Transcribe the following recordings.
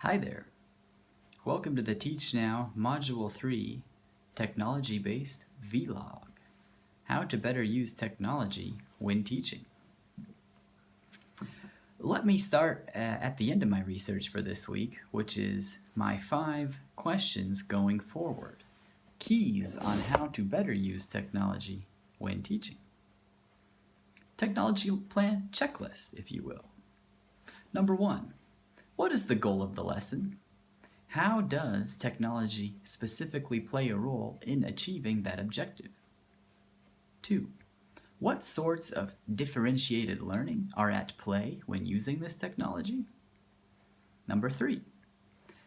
Hi there. Welcome to the Teach Now Module 3 Technology-Based Vlog. How to better use technology when teaching. Let me start at the end of my research for this week, which is my 5 questions going forward. Keys on how to better use technology when teaching. Technology plan checklist, if you will. Number 1. What is the goal of the lesson? How does technology specifically play a role in achieving that objective? 2. What sorts of differentiated learning are at play when using this technology? Number 3.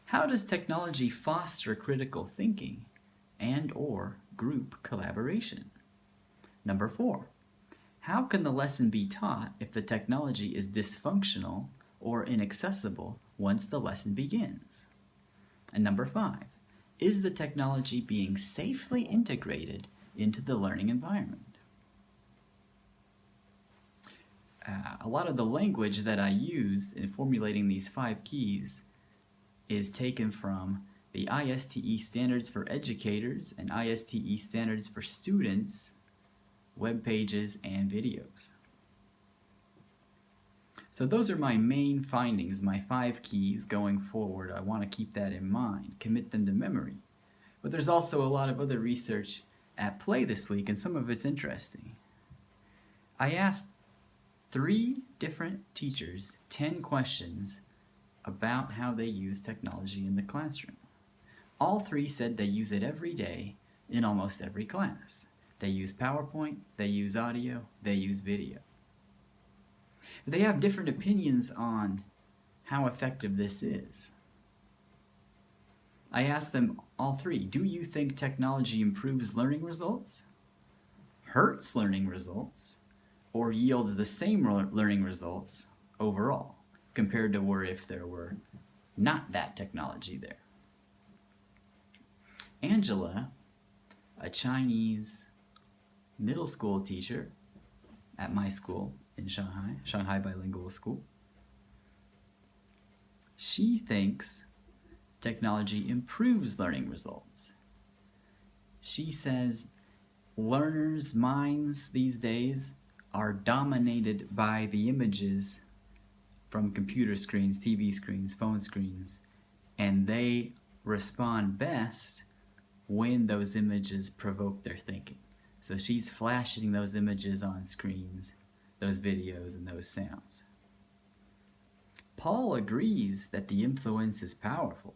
How does technology foster critical thinking and/or group collaboration? Number 4. How can the lesson be taught if the technology is dysfunctional or inaccessible once the lesson begins? And number 5, is the technology being safely integrated into the learning environment? A lot of the language that I used in formulating these 5 keys is taken from the ISTE Standards for Educators and ISTE Standards for Students web pages and videos. So those are my main findings, my 5 keys going forward. I want to keep that in mind, commit them to memory. But there's also a lot of other research at play this week, and some of it's interesting. I asked 3 different teachers 10 questions about how they use technology in the classroom. All 3 said they use it every day in almost every class. They use PowerPoint, they use audio, they use video. They have different opinions on how effective this is. I asked them all 3, do you think technology improves learning results, hurts learning results, or yields the same learning results overall compared to where if there were not that technology there? Angela, a Chinese middle school teacher at my school in Shanghai Bilingual School, she thinks technology improves learning results. She says learners' minds these days are dominated by the images from computer screens, TV screens, phone screens, and they respond best when those images provoke their thinking. So she's flashing those images on screens, those videos, and those sounds. Paul agrees that the influence is powerful,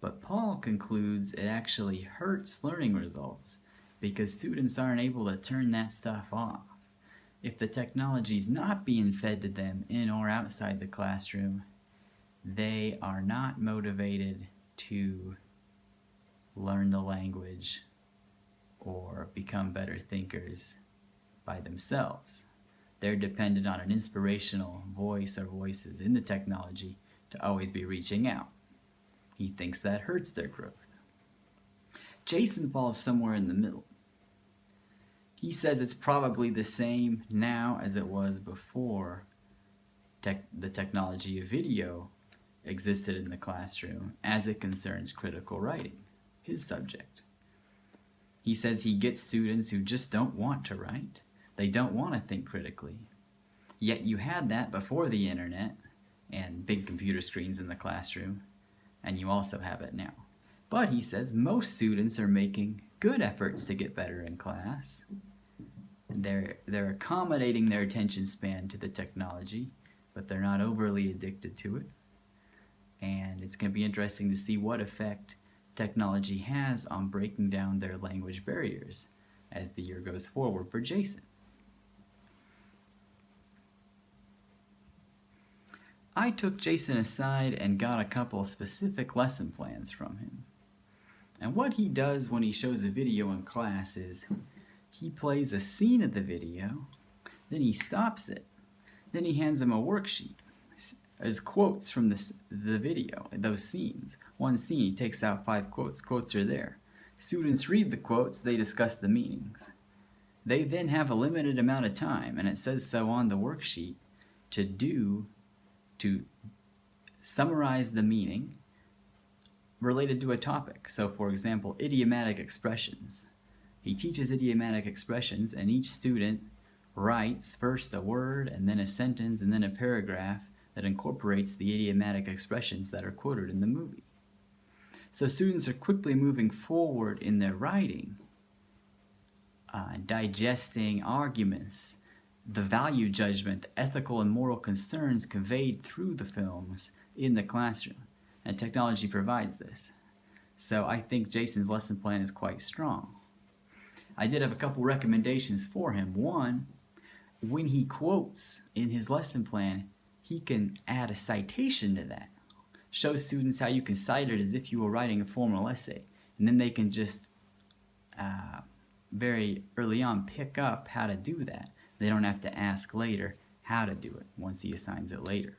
but Paul concludes it actually hurts learning results because students aren't able to turn that stuff off. If the technology's not being fed to them in or outside the classroom, they are not motivated to learn the language or become better thinkers by themselves. They're dependent on an inspirational voice or voices in the technology to always be reaching out. He thinks that hurts their growth. Jason falls somewhere in the middle. He says it's probably the same now as it was before the technology of video existed in the classroom as it concerns critical writing, his subject. He says he gets students who just don't want to write. They don't want to think critically. Yet you had that before the internet and big computer screens in the classroom, and you also have it now. But he says most students are making good efforts to get better in class. They're accommodating their attention span to the technology, but they're not overly addicted to it. And it's going to be interesting to see what effect technology has on breaking down their language barriers as the year goes forward for Jason. I took Jason aside and got a couple specific lesson plans from him. And what he does when he shows a video in class is he plays a scene of the video, then he stops it, then he hands him a worksheet. There's quotes from the video, those scenes. One scene, he takes out 5 quotes. Quotes are there. Students read the quotes, they discuss the meanings. They then have a limited amount of time, and it says so on the worksheet, to summarize the meaning related to a topic. So, for example, idiomatic expressions. He teaches idiomatic expressions, and each student writes first a word, and then a sentence, and then a paragraph that incorporates the idiomatic expressions that are quoted in the movie. So students are quickly moving forward in their writing, digesting arguments, the value judgment, the ethical and moral concerns conveyed through the films in the classroom. And technology provides this. So I think Jason's lesson plan is quite strong. I did have a couple recommendations for him. One, when he quotes in his lesson plan, he can add a citation to that. Show students how you can cite it as if you were writing a formal essay. And then they can just very early on pick up how to do that. They don't have to ask later how to do it once he assigns it later.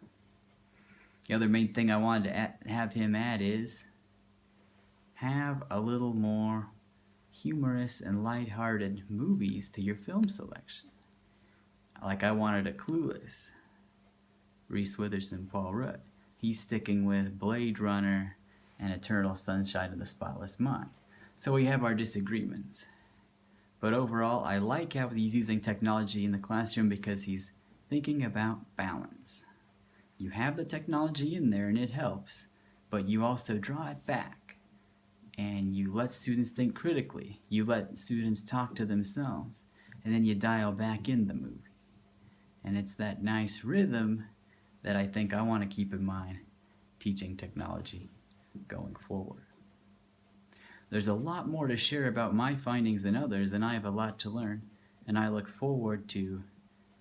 The other main thing I wanted to have him add is have a little more humorous and lighthearted movies to your film selection. Like I wanted a Clueless, Reese Witherspoon, Paul Rudd. He's sticking with Blade Runner and Eternal Sunshine of the Spotless Mind. So we have our disagreements. But overall, I like how he's using technology in the classroom because he's thinking about balance. You have the technology in there and it helps, but you also draw it back and you let students think critically. You let students talk to themselves, and then you dial back in the movie. And it's that nice rhythm that I think I want to keep in mind teaching technology going forward. There's a lot more to share about my findings than others, and I have a lot to learn, and I look forward to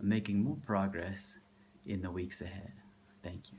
making more progress in the weeks ahead. Thank you.